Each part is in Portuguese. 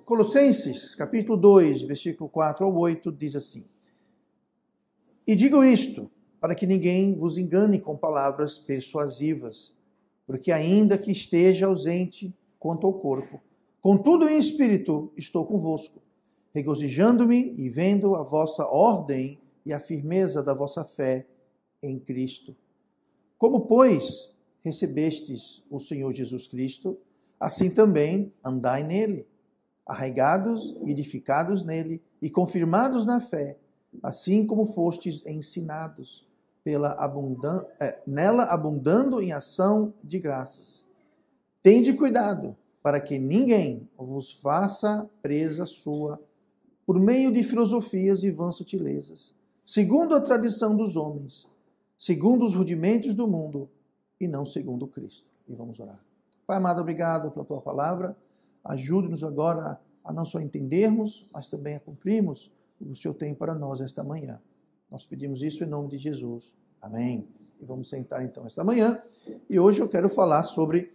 Colossenses, capítulo 2, versículo 4 ao 8, diz assim: E digo isto, para que ninguém vos engane com palavras persuasivas, porque ainda que esteja ausente quanto ao corpo, contudo em espírito estou convosco, regozijando-me e vendo a vossa ordem e a firmeza da vossa fé em Cristo. Como, pois, recebestes o Senhor Jesus Cristo, assim também andai nele, arraigados e edificados nele e confirmados na fé, assim como fostes ensinados, nela abundando em ação de graças. Tende cuidado para que ninguém vos faça presa sua por meio de filosofias e vãs sutilezas, segundo a tradição dos homens, segundo os rudimentos do mundo e não segundo Cristo. E vamos orar. Pai amado, obrigado pela tua palavra. Ajude-nos agora a não só entendermos, mas também a cumprirmos o que o Senhor tem para nós esta manhã. Nós pedimos isso em nome de Jesus. Amém. E vamos sentar então esta manhã. E hoje eu quero falar sobre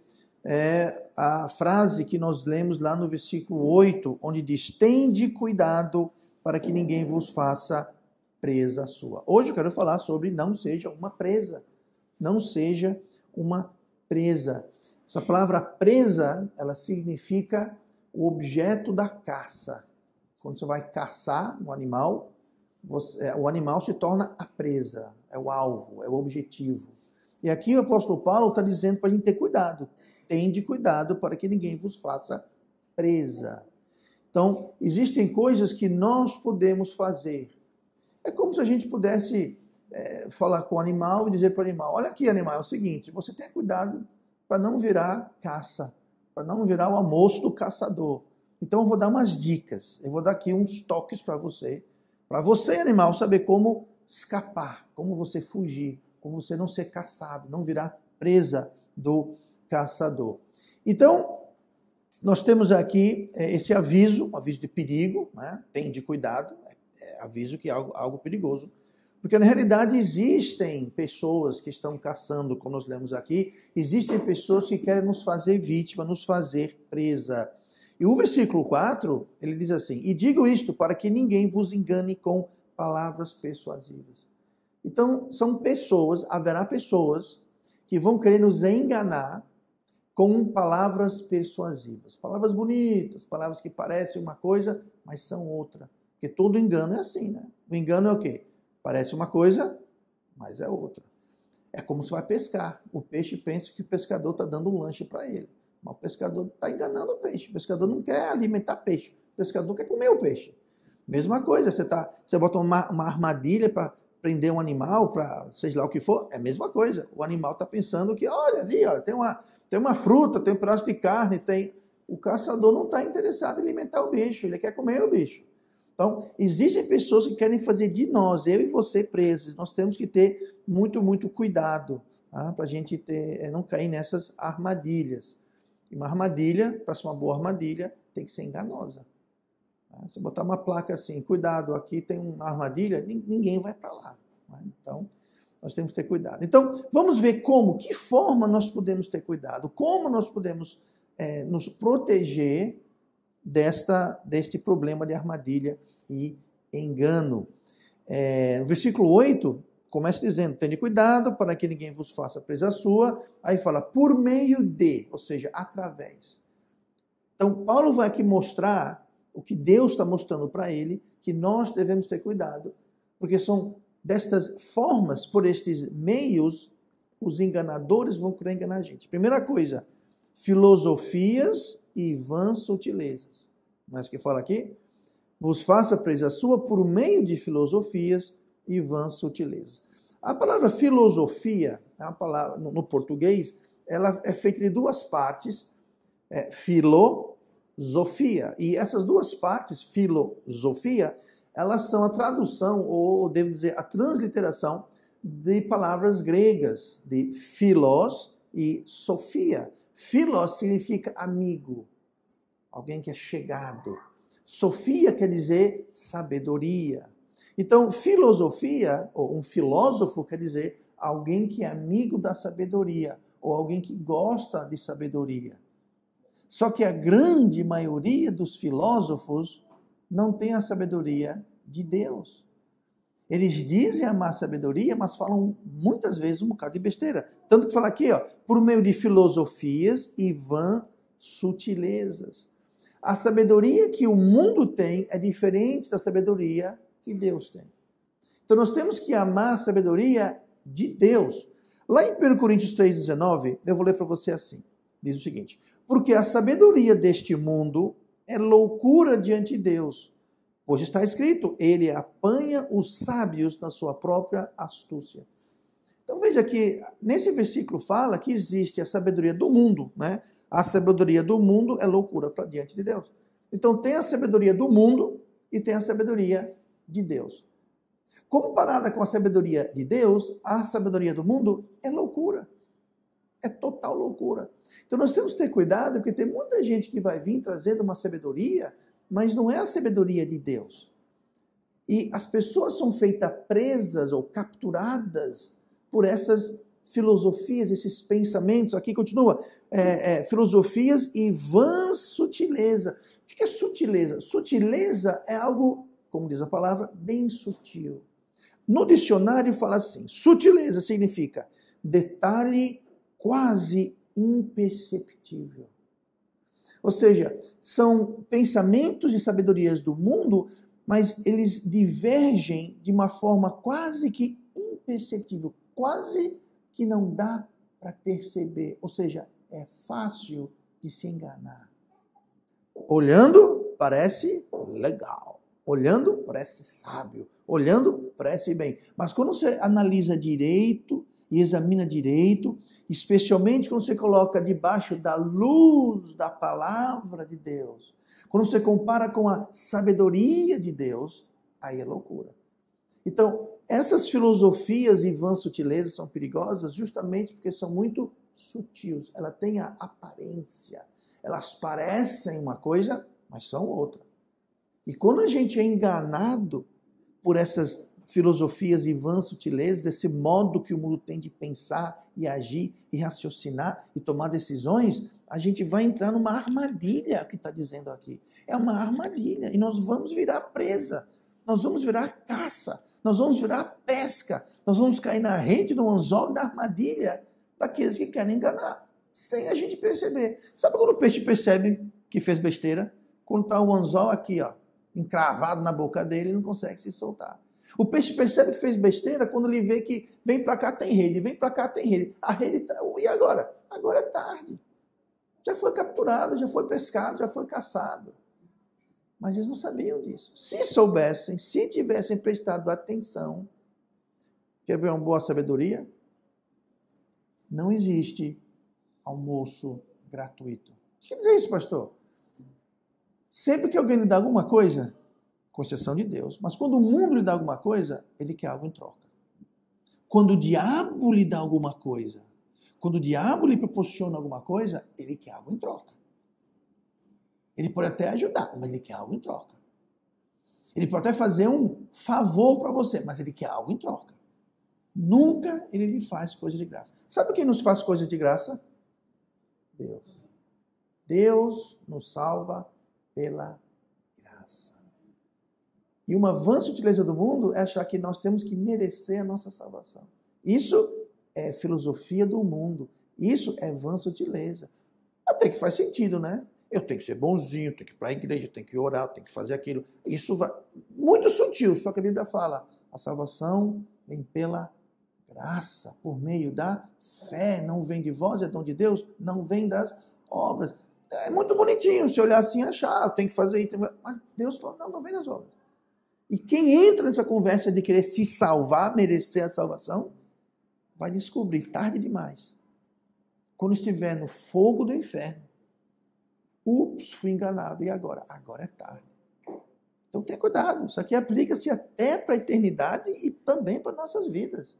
a frase que nós lemos lá no versículo 8, onde diz: tende cuidado para que ninguém vos faça presa sua. Hoje eu quero falar sobre não seja uma presa. Não seja uma presa. Essa palavra presa, ela significa o objeto da caça. Quando você vai caçar um animal, o animal se torna a presa, é o alvo, é o objetivo. E aqui o apóstolo Paulo está dizendo para a gente ter cuidado. Tende cuidado para que ninguém vos faça presa. Então, existem coisas que nós podemos fazer. É como se a gente pudesse falar com o animal e dizer para o animal: olha aqui, animal, é o seguinte, você tenha cuidado para não virar caça, para não virar o almoço do caçador. Então eu vou dar umas dicas, eu vou dar aqui uns toques para você, animal, saber como escapar, como você fugir, como você não ser caçado, não virar presa do caçador. Então, nós temos aqui esse aviso, um aviso de perigo, né? Tende cuidado, aviso que é algo perigoso. Porque, na realidade, existem pessoas que estão caçando, como nós lemos aqui, existem pessoas que querem nos fazer vítima, nos fazer presa. E o versículo 4, ele diz assim: e digo isto para que ninguém vos engane com palavras persuasivas. Então, haverá pessoas que vão querer nos enganar com palavras persuasivas. Palavras bonitas, palavras que parecem uma coisa, mas são outra. Porque todo engano é assim, né? O engano é o quê? Parece uma coisa, mas é outra. É como se vai pescar. O peixe pensa que o pescador está dando um lanche para ele. Mas o pescador está enganando o peixe. O pescador não quer alimentar peixe. O pescador quer comer o peixe. Mesma coisa, você bota uma armadilha para prender um animal, para seja lá o que for, é a mesma coisa. O animal está pensando que, olha ali, olha, tem uma fruta, tem um pedaço de carne, O caçador não está interessado em alimentar o bicho, ele quer comer o bicho. Então, existem pessoas que querem fazer de nós, eu e você, presos. Nós temos que ter muito, muito cuidado, tá? Para a gente não cair nessas armadilhas. E uma armadilha, para ser uma boa armadilha, tem que ser enganosa. Tá? Se botar uma placa assim, cuidado, aqui tem uma armadilha, ninguém vai para lá. Tá? Então, nós temos que ter cuidado. Então, vamos ver que forma nós podemos ter cuidado, como nós podemos nos proteger deste problema de armadilha e engano. No versículo 8, começa dizendo: tende cuidado para que ninguém vos faça presa sua. Aí fala, por meio de, ou seja, através. Então, Paulo vai aqui mostrar o que Deus está mostrando para ele, que nós devemos ter cuidado, porque são destas formas, por estes meios, os enganadores vão querer enganar a gente. Primeira coisa, filosofias e vãs sutilezas. Mas que fala aqui? Vos faça presa sua por meio de filosofias e vãs sutilezas. A palavra filosofia, é uma palavra, no português, ela é feita de duas partes, filosofia. E essas duas partes, filosofia, elas são a tradução, ou devo dizer, a transliteração de palavras gregas, de philos e sofia. Philos significa amigo, alguém que é chegado. Sofia quer dizer sabedoria. Então, filosofia, ou um filósofo, quer dizer alguém que é amigo da sabedoria, ou alguém que gosta de sabedoria. Só que a grande maioria dos filósofos não tem a sabedoria de Deus. Eles dizem amar a sabedoria, mas falam muitas vezes um bocado de besteira. Tanto que fala aqui, ó, por meio de filosofias e vãs sutilezas. A sabedoria que o mundo tem é diferente da sabedoria que Deus tem. Então nós temos que amar a sabedoria de Deus. Lá em 1 Coríntios 3,19, eu vou ler para você assim. Diz o seguinte: porque a sabedoria deste mundo é loucura diante de Deus. Pois está escrito, ele apanha os sábios na sua própria astúcia. Então veja que nesse versículo fala que existe a sabedoria do mundo, né? A sabedoria do mundo é loucura para diante de Deus. Então tem a sabedoria do mundo e tem a sabedoria de Deus. Comparada com a sabedoria de Deus, a sabedoria do mundo é loucura. É total loucura. Então nós temos que ter cuidado, porque tem muita gente que vai vir trazendo uma sabedoria, mas não é a sabedoria de Deus. E as pessoas são feitas presas ou capturadas por essas filosofias, esses pensamentos. Aqui continua, filosofias e vãs sutileza. O que é sutileza? Sutileza é algo, como diz a palavra, bem sutil. No dicionário fala assim, sutileza significa detalhe quase imperceptível. Ou seja, são pensamentos e sabedorias do mundo, mas eles divergem de uma forma quase que imperceptível, quase que não dá para perceber. Ou seja, é fácil de se enganar. Olhando, parece legal. Olhando, parece sábio. Olhando, parece bem. Mas quando você analisa direito e examina direito, especialmente quando você coloca debaixo da luz da palavra de Deus, quando você compara com a sabedoria de Deus, aí é loucura. Então, essas filosofias e vãs sutilezas são perigosas justamente porque são muito sutis. Elas têm a aparência. Elas parecem uma coisa, mas são outra. E quando a gente é enganado por essas filosofias e vãs sutilezas, esse modo que o mundo tem de pensar e agir e raciocinar e tomar decisões, a gente vai entrar numa armadilha, que está dizendo aqui. É uma armadilha e nós vamos virar presa, nós vamos virar caça, nós vamos virar pesca, nós vamos cair na rede, no anzol da armadilha daqueles que querem enganar, sem a gente perceber. Sabe quando o peixe percebe que fez besteira? Quando está o anzol aqui, ó, encravado na boca dele, ele não consegue se soltar. O peixe percebe que fez besteira quando ele vê que vem para cá tem rede, vem para cá tem rede. A rede tá, e agora? Agora é tarde. Já foi capturado, já foi pescado, já foi caçado. Mas eles não sabiam disso. Se soubessem, se tivessem prestado atenção, quer ver uma boa sabedoria? Não existe almoço gratuito. O que quer dizer isso, pastor? Sempre que alguém lhe dá alguma coisa, com exceção de Deus, mas quando o mundo lhe dá alguma coisa, ele quer algo em troca. Quando o diabo lhe dá alguma coisa, quando o diabo lhe proporciona alguma coisa, ele quer algo em troca. Ele pode até ajudar, mas ele quer algo em troca. Ele pode até fazer um favor para você, mas ele quer algo em troca. Nunca ele lhe faz coisa de graça. Sabe quem nos faz coisas de graça? Deus. Deus nos salva pela graça. E uma vã sutileza do mundo é achar que nós temos que merecer a nossa salvação. Isso é filosofia do mundo. Isso é vã sutileza. Até que faz sentido, né? Eu tenho que ser bonzinho, tenho que ir para a igreja, tenho que orar, tenho que fazer aquilo. Isso vai muito sutil, só que a Bíblia fala, a salvação vem pela graça, por meio da fé. Não vem de vós, é dom de Deus, não vem das obras. É muito bonitinho, se olhar assim, achar, eu tenho que fazer isso. Mas Deus falou, não vem das obras. E quem entra nessa conversa de querer se salvar, merecer a salvação, vai descobrir tarde demais. Quando estiver no fogo do inferno, ups, fui enganado, e agora? Agora é tarde. Então tenha cuidado, isso aqui aplica-se até para a eternidade e também para nossas vidas.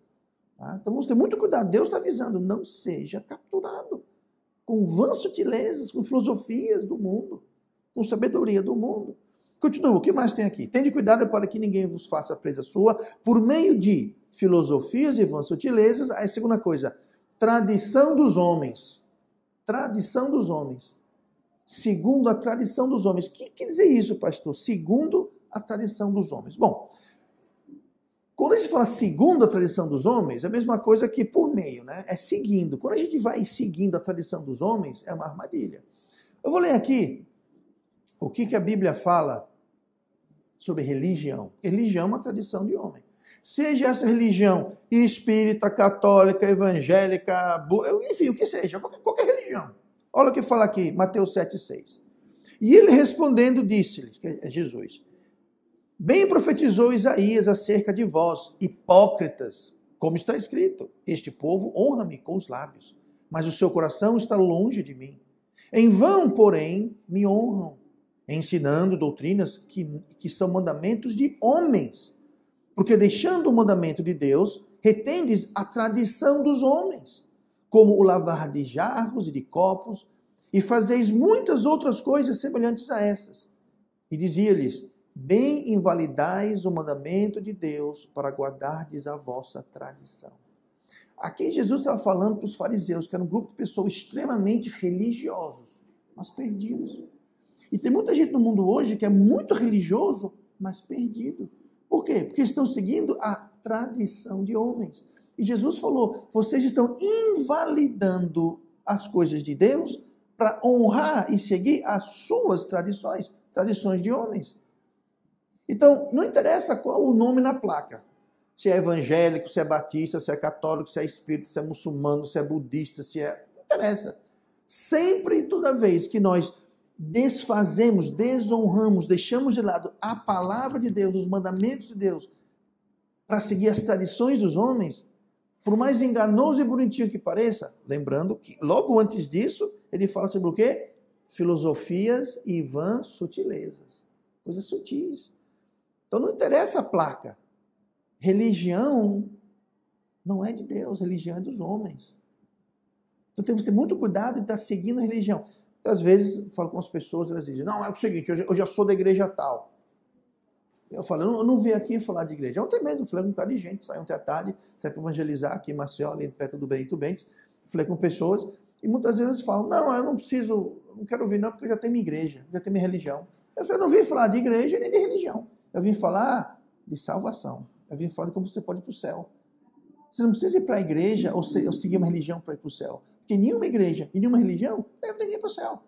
Tá? Então vamos ter muito cuidado, Deus está avisando, não seja capturado com vãs sutilezas, com filosofias do mundo, com sabedoria do mundo. Continua, o que mais tem aqui? Tende cuidado para que ninguém vos faça presa sua, por meio de filosofias e vãs sutilezas. Aí, segunda coisa, tradição dos homens. Tradição dos homens. segundo a tradição dos homens. O que quer dizer isso, pastor? Segundo a tradição dos homens. Bom, quando a gente fala segundo a tradição dos homens, é a mesma coisa que por meio, né? É seguindo. Quando a gente vai seguindo a tradição dos homens, é uma armadilha. Eu vou ler aqui o que a Bíblia fala sobre religião. Religião é uma tradição de homem. Seja essa religião espírita, católica, evangélica, enfim, o que seja, qualquer religião. Olha o que fala aqui, Mateus 7,6. E ele respondendo disse-lhes, que é Jesus, bem profetizou Isaías acerca de vós, hipócritas, como está escrito, este povo honra-me com os lábios, mas o seu coração está longe de mim. Em vão, porém, me honram, ensinando doutrinas que são mandamentos de homens, porque deixando o mandamento de Deus, retendes a tradição dos homens, como o lavar de jarros e de copos, e fazeis muitas outras coisas semelhantes a essas. E dizia-lhes, bem invalidais o mandamento de Deus para guardardes a vossa tradição. Aqui Jesus estava falando para os fariseus, que era um grupo de pessoas extremamente religiosos, mas perdidos. E tem muita gente no mundo hoje que é muito religioso, mas perdido. Por quê? Porque estão seguindo a tradição de homens. E Jesus falou, vocês estão invalidando as coisas de Deus para honrar e seguir as suas tradições, tradições de homens. Então, não interessa qual o nome na placa. Se é evangélico, se é batista, se é católico, se é espírita, se é muçulmano, se é budista, se é... Não interessa. Sempre e toda vez que nós desfazemos, desonramos, deixamos de lado a palavra de Deus, os mandamentos de Deus, para seguir as tradições dos homens, por mais enganoso e bonitinho que pareça, lembrando que logo antes disso, ele fala sobre o quê? Filosofias e vãs sutilezas. Coisas sutis. Então não interessa a placa. Religião não é de Deus, religião é dos homens. Então temos que ter muito cuidado de estar seguindo a religião. Às vezes, eu falo com as pessoas, elas dizem, não, é o seguinte, eu já sou da igreja tal. Eu falo, eu não vim aqui falar de igreja. Ontem mesmo, falei com um bocado de gente, saí ontem à tarde, saí para evangelizar aqui em Maceió, ali perto do Benito Bentes. Falei com pessoas, e muitas vezes eles falam, não, eu não preciso, não quero vir não, porque eu já tenho minha igreja, já tenho minha religião. Eu falei, eu não vim falar de igreja nem de religião. Eu vim falar de salvação. Eu vim falar de como você pode ir para o céu. Você não precisa ir para a igreja ou seguir uma religião para ir para o céu. Porque nenhuma igreja e nenhuma religião leva ninguém para o céu.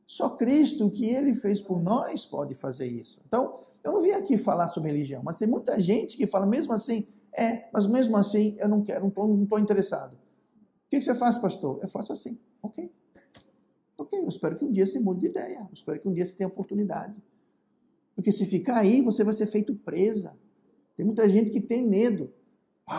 Só Cristo, o que Ele fez por nós, pode fazer isso. Então, eu não vim aqui falar sobre religião, mas tem muita gente que fala mesmo assim, mas mesmo assim eu não quero, não estou interessado. O que você faz, pastor? Eu faço assim. Ok, eu espero que um dia você mude de ideia. Eu espero que um dia você tenha oportunidade. Porque se ficar aí, você vai ser feito presa. Tem muita gente que tem medo.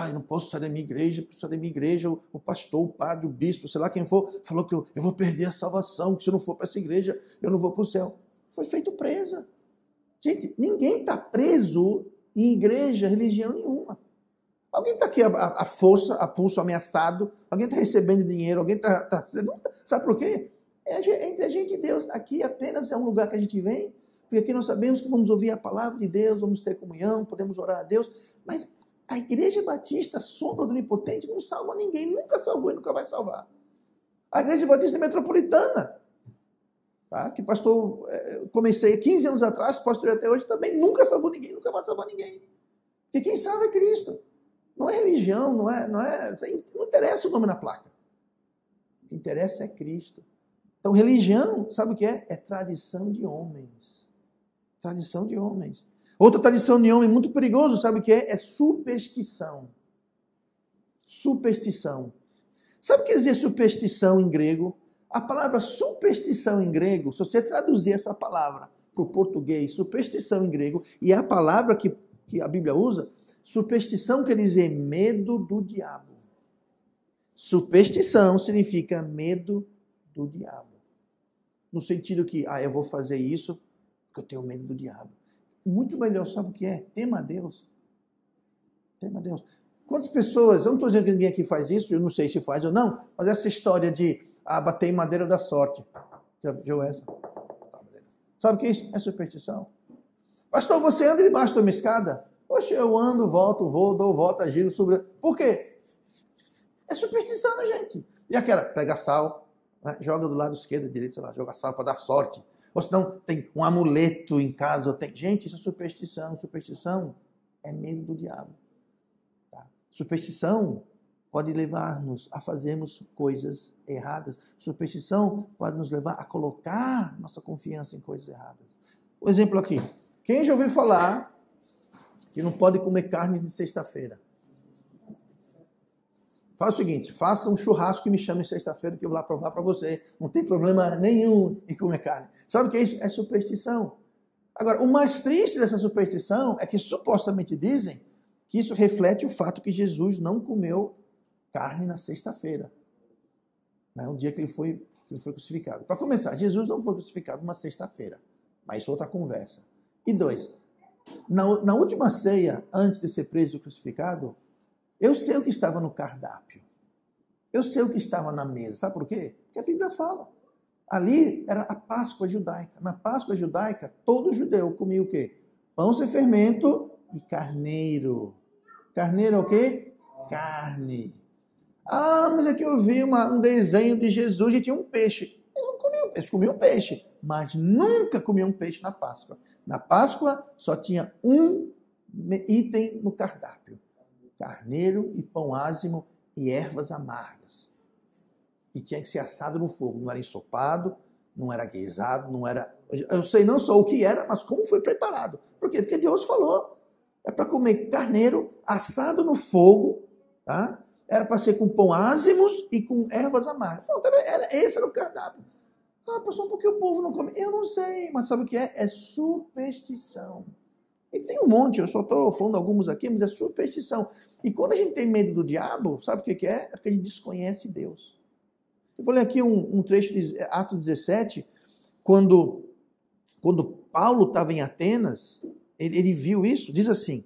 Eu não posso sair da minha igreja, porque sair da minha igreja, o pastor, o padre, o bispo, sei lá quem for, falou que eu vou perder a salvação, que se eu não for para essa igreja, eu não vou para o céu. Foi feito presa. Gente, ninguém está preso em igreja, religião nenhuma. Alguém está aqui a força, a pulso, ameaçado, alguém está recebendo dinheiro, alguém está... Sabe por quê? É entre a gente e Deus. Aqui apenas é um lugar que a gente vem, porque aqui nós sabemos que vamos ouvir a palavra de Deus, vamos ter comunhão, podemos orar a Deus, mas a Igreja Batista, sombra do Onipotente, não salva ninguém, nunca salvou e nunca vai salvar. A Igreja Batista Metropolitana, tá? Que pastor, comecei 15 anos atrás, pastorei até hoje, também nunca salvou ninguém, nunca vai salvar ninguém. Porque quem salva é Cristo. Não é religião, não interessa o nome na placa. O que interessa é Cristo. Então, religião, sabe o que é? É tradição de homens. Tradição de homens. Outra tradição de homem muito perigoso, sabe o que é? É superstição. Superstição. Sabe o que quer dizer superstição em grego? A palavra superstição em grego, se você traduzir essa palavra para o português, superstição em grego, e é a palavra que a Bíblia usa, superstição quer dizer medo do diabo. Superstição significa medo do diabo. No sentido que, eu vou fazer isso porque eu tenho medo do diabo. Muito melhor, sabe o que é? Tema a Deus. Tema a Deus. Quantas pessoas, eu não estou dizendo que ninguém aqui faz isso, eu não sei se faz ou não, mas essa história de bater em madeira da sorte. Já viu essa? Sabe o que é isso? É superstição. Pastor, você anda debaixo de uma escada? Poxa, eu ando, volto, vou, dou volta, giro, sobre... Por quê? É superstição, né, gente? E aquela, pega sal, né? Joga do lado esquerdo, direito, sei lá, joga sal para dar sorte. Ou senão tem um amuleto em casa. Ou tem... Gente, isso é superstição. Superstição é medo do diabo. Tá? Superstição pode levar-nos a fazermos coisas erradas. Superstição pode nos levar a colocar nossa confiança em coisas erradas. Um exemplo aqui. Quem já ouviu falar que não pode comer carne de sexta-feira? Faz o seguinte, faça um churrasco e me chame sexta-feira que eu vou lá provar para você. Não tem problema nenhum em comer carne. Sabe o que é isso? É superstição. Agora, o mais triste dessa superstição é que supostamente dizem que isso reflete o fato que Jesus não comeu carne na sexta-feira. Né? O dia que ele foi crucificado. Para começar, Jesus não foi crucificado numa sexta-feira. Mas outra conversa. E 2, na última ceia, antes de ser preso e crucificado, eu sei o que estava no cardápio. Eu sei o que estava na mesa. Sabe por quê? Porque a Bíblia fala. Ali era a Páscoa judaica. Na Páscoa judaica, todo judeu comia o quê? Pão sem fermento e carneiro. Carneiro é o quê? Carne. Ah, mas aqui eu vi um desenho de Jesus e tinha um peixe. Eles comiam peixe, mas nunca comiam peixe na Páscoa. Na Páscoa só tinha um item no cardápio. Carneiro e pão ázimo e ervas amargas. E tinha que ser assado no fogo. Não era ensopado, não era guisado, não era... Eu sei não só o que era, mas como foi preparado. Por quê? Porque Deus falou. É para comer carneiro assado no fogo, tá? Era para ser com pão ázimos e com ervas amargas. Pronto, esse era o cardápio. Ah, pastor, por que o povo não come? Eu não sei, mas sabe o que é? É superstição. E tem um monte, eu só estou falando alguns aqui, mas é superstição. E quando a gente tem medo do diabo, sabe o que é? É porque a gente desconhece Deus. Eu vou ler aqui um trecho de Atos 17, quando Paulo estava em Atenas, ele viu isso, diz assim,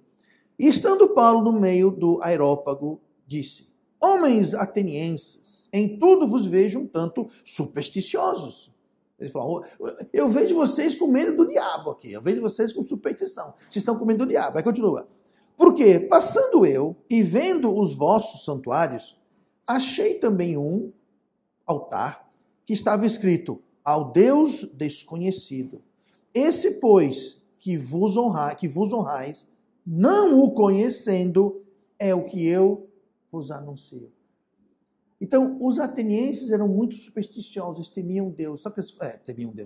e estando Paulo no meio do Areópago, disse, homens atenienses, em tudo vos vejo um tanto supersticiosos. Ele falou, eu vejo vocês com medo do diabo aqui, eu vejo vocês com superstição, vocês estão com medo do diabo. Aí continua, porque passando eu e vendo os vossos santuários, achei também um altar que estava escrito ao Deus desconhecido. Esse, pois, que vos honrais, não o conhecendo, é o que eu vos anuncio. Então, os atenienses eram muito supersticiosos, temiam Deus,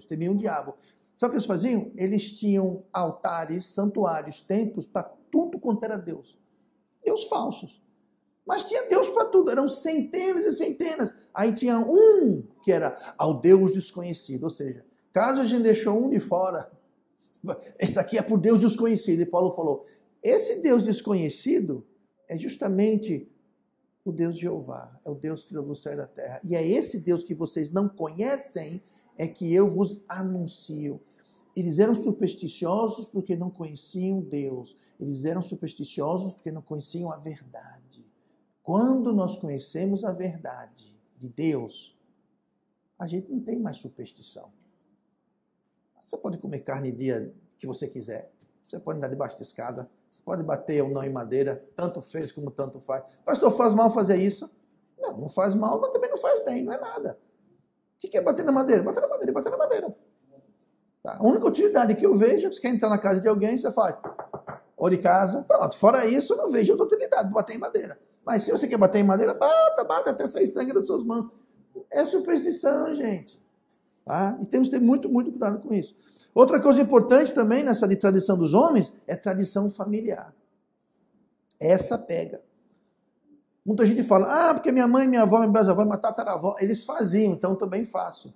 temiam o diabo. Sabe o que eles faziam? Eles tinham altares, santuários, templos para tudo quanto era Deus. Deus falsos. Mas tinha Deus para tudo, eram centenas e centenas. Aí tinha um que era ao Deus desconhecido, ou seja, caso a gente deixou um de fora, esse aqui é por Deus desconhecido. E Paulo falou, esse Deus desconhecido é justamente o Deus de Jeová, é o Deus que criou o céu e da terra. E é esse Deus que vocês não conhecem, é que eu vos anuncio. Eles eram supersticiosos porque não conheciam Deus. Eles eram supersticiosos porque não conheciam a verdade. Quando nós conhecemos a verdade de Deus, a gente não tem mais superstição. Você pode comer carne dia que você quiser. Você pode andar debaixo de escada. Você pode bater ou não em madeira. Tanto fez como tanto faz. Pastor, faz mal fazer isso? Não, não faz mal, mas também não faz bem. Não é nada. O que é bater na madeira? Bater na madeira e bater na madeira. Tá? A única utilidade que eu vejo é que você quer entrar na casa de alguém, você faz. Ou de casa. Pronto. Fora isso, eu não vejo outra utilidade para bater em madeira. Mas se você quer bater em madeira, bata até sair sangue das suas mãos. É superstição, gente. Tá? E temos que ter muito, muito cuidado com isso. Outra coisa importante também nessa de tradição dos homens é tradição familiar. Essa pega. Muita gente fala, porque minha mãe, minha avó, minha bisavó, minha tataravó, eles faziam, então também faço.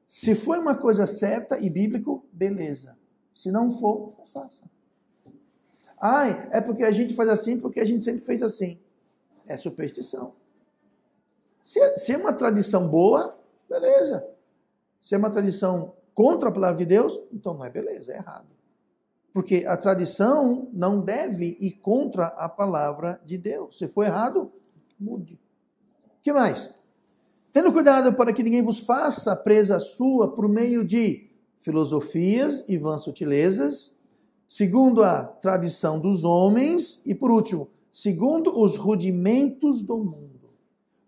Se for uma coisa certa e bíblico, beleza. Se não for, não faça. É porque a gente faz assim, porque a gente sempre fez assim. É superstição. Se é uma tradição boa, beleza. Se é uma tradição contra a palavra de Deus, então não é beleza, é errado. Porque a tradição não deve ir contra a palavra de Deus. Se for errado, mude. O que mais? Tendo cuidado para que ninguém vos faça presa sua por meio de filosofias e vãs sutilezas, segundo a tradição dos homens, e por último, segundo os rudimentos do mundo.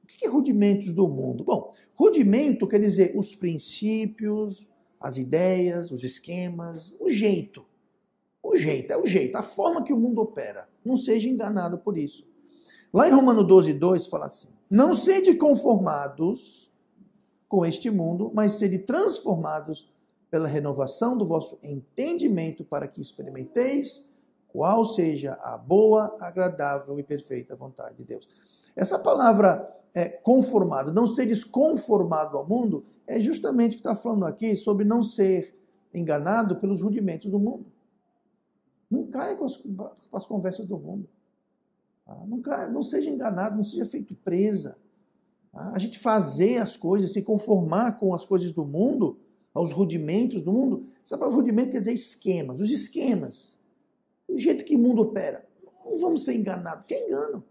O que é rudimentos do mundo? Bom, rudimento quer dizer os princípios, as ideias, os esquemas, o jeito. O jeito, é o jeito, a forma que o mundo opera. Não seja enganado por isso. Lá em Romanos 12:2 fala assim: não sede conformados com este mundo, mas sede transformados pela renovação do vosso entendimento, para que experimenteis qual seja a boa, agradável e perfeita vontade de Deus. Essa palavra conformado, não seres conformado ao mundo, é justamente o que está falando aqui sobre não ser enganado pelos rudimentos do mundo. Não caia com as conversas do mundo. Não seja enganado, não seja feito presa. A gente fazer as coisas, se conformar com as coisas do mundo, aos rudimentos do mundo. Essa palavra rudimento quer dizer esquemas, os esquemas. O jeito que o mundo opera. Não vamos ser enganados, porque é engano.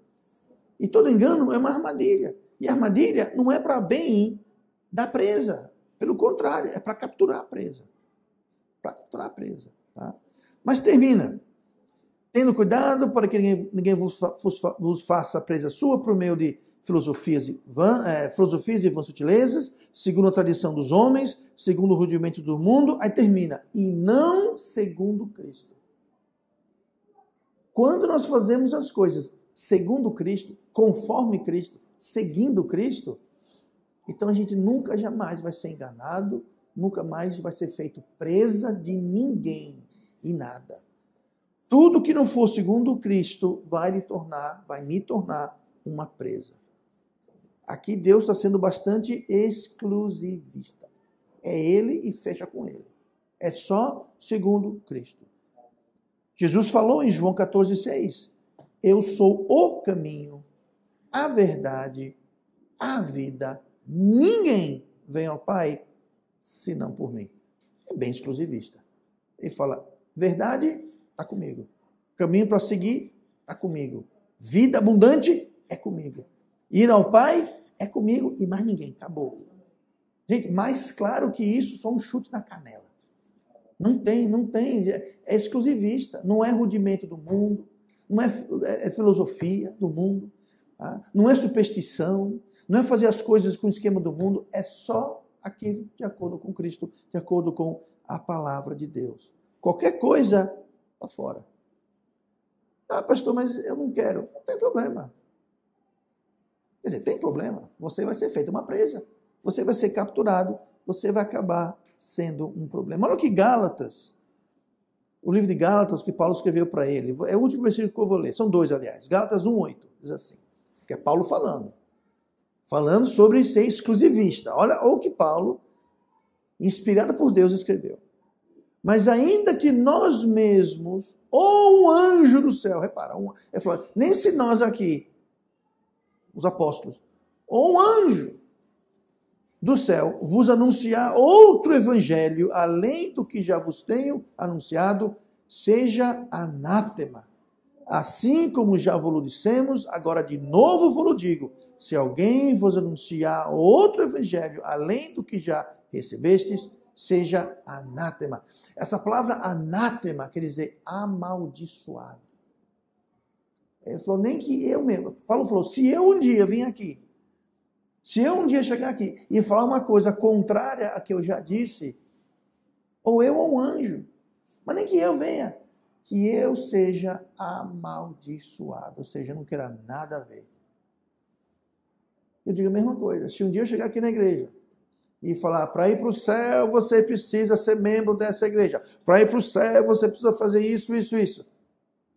E todo engano é uma armadilha. E a armadilha não é para bem da presa. Pelo contrário, é para capturar a presa. Para capturar a presa. Tá? Mas termina. Tendo cuidado para que ninguém vos faça presa sua por meio de filosofias e vãs sutilezas, segundo a tradição dos homens, segundo o rudimento do mundo. Aí termina. E não segundo Cristo. Quando nós fazemos as coisas segundo Cristo, conforme Cristo, seguindo Cristo, então a gente nunca, jamais vai ser enganado, nunca mais vai ser feito presa de ninguém e nada. Tudo que não for segundo Cristo vai me tornar uma presa. Aqui Deus está sendo bastante exclusivista. É Ele e fecha com Ele. É só segundo Cristo. Jesus falou em João 14:6, eu sou o caminho, a verdade, a vida. Ninguém vem ao Pai senão por mim. É bem exclusivista. Ele fala, verdade, está comigo. Caminho para seguir, está comigo. Vida abundante, é comigo. Ir ao Pai, é comigo e mais ninguém. Acabou. Gente, mais claro que isso, só um chute na canela. Não tem. É exclusivista. Não é rudimento do mundo. Não é filosofia do mundo. Tá? Não é superstição. Não é fazer as coisas com o esquema do mundo. É só aquilo de acordo com Cristo, de acordo com a palavra de Deus. Qualquer coisa está fora. Ah, pastor, mas eu não quero. Não tem problema. Quer dizer, tem problema. Você vai ser feito uma presa. Você vai ser capturado. Você vai acabar sendo um problema. Olha o que Gálatas, o livro de Gálatas que Paulo escreveu para ele. É o último versículo que eu vou ler. São dois, aliás. Gálatas 1:8. Diz assim. Que é Paulo falando. Falando sobre ser exclusivista. Olha o que Paulo, inspirado por Deus, escreveu. Mas ainda que nós mesmos, ou um anjo do céu, repara, ele falou, nem se nós aqui, os apóstolos, ou um anjo do céu vos anunciar outro evangelho, além do que já vos tenho anunciado, seja anátema. Assim como já vos dissemos, agora de novo vos digo, se alguém vos anunciar outro evangelho, além do que já recebestes, seja anátema. Essa palavra anátema quer dizer amaldiçoado. Ele falou, nem que eu mesmo. Paulo falou, se eu um dia vim aqui, se eu um dia chegar aqui e falar uma coisa contrária a que eu já disse, ou eu ou um anjo, mas nem que eu venha, que eu seja amaldiçoado, ou seja, eu não quero nada a ver. Eu digo a mesma coisa, se um dia eu chegar aqui na igreja e falar, para ir para o céu você precisa ser membro dessa igreja, para ir para o céu você precisa fazer isso, isso, isso.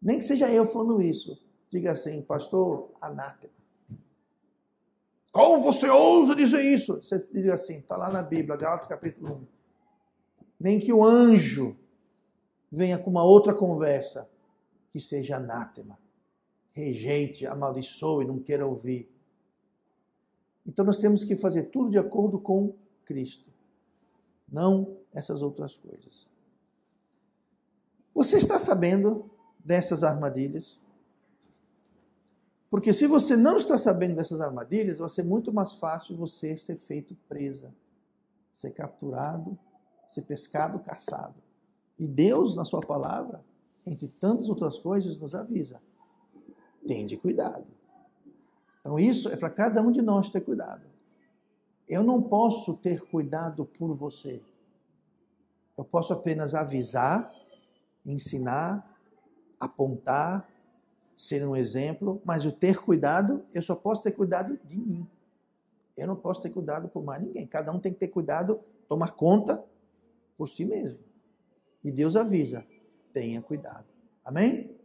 Nem que seja eu falando isso, diga assim, pastor, anátema. Como você ousa dizer isso? Você diz assim, está lá na Bíblia, Gálatas capítulo 1. Nem que o anjo venha com uma outra conversa, que seja anátema. Rejeite, amaldiçoe, não queira ouvir. Então nós temos que fazer tudo de acordo com Cristo. Não essas outras coisas. Você está sabendo dessas armadilhas? Porque se você não está sabendo dessas armadilhas, vai ser muito mais fácil você ser feito presa, ser capturado, ser pescado, caçado. E Deus, na sua palavra, entre tantas outras coisas, nos avisa. Tende cuidado. Então isso é para cada um de nós ter cuidado. Eu não posso ter cuidado por você. Eu posso apenas avisar, ensinar, apontar, ser um exemplo, mas o ter cuidado, eu só posso ter cuidado de mim. Eu não posso ter cuidado por mais ninguém. Cada um tem que ter cuidado, tomar conta por si mesmo. E Deus avisa, tenha cuidado. Amém?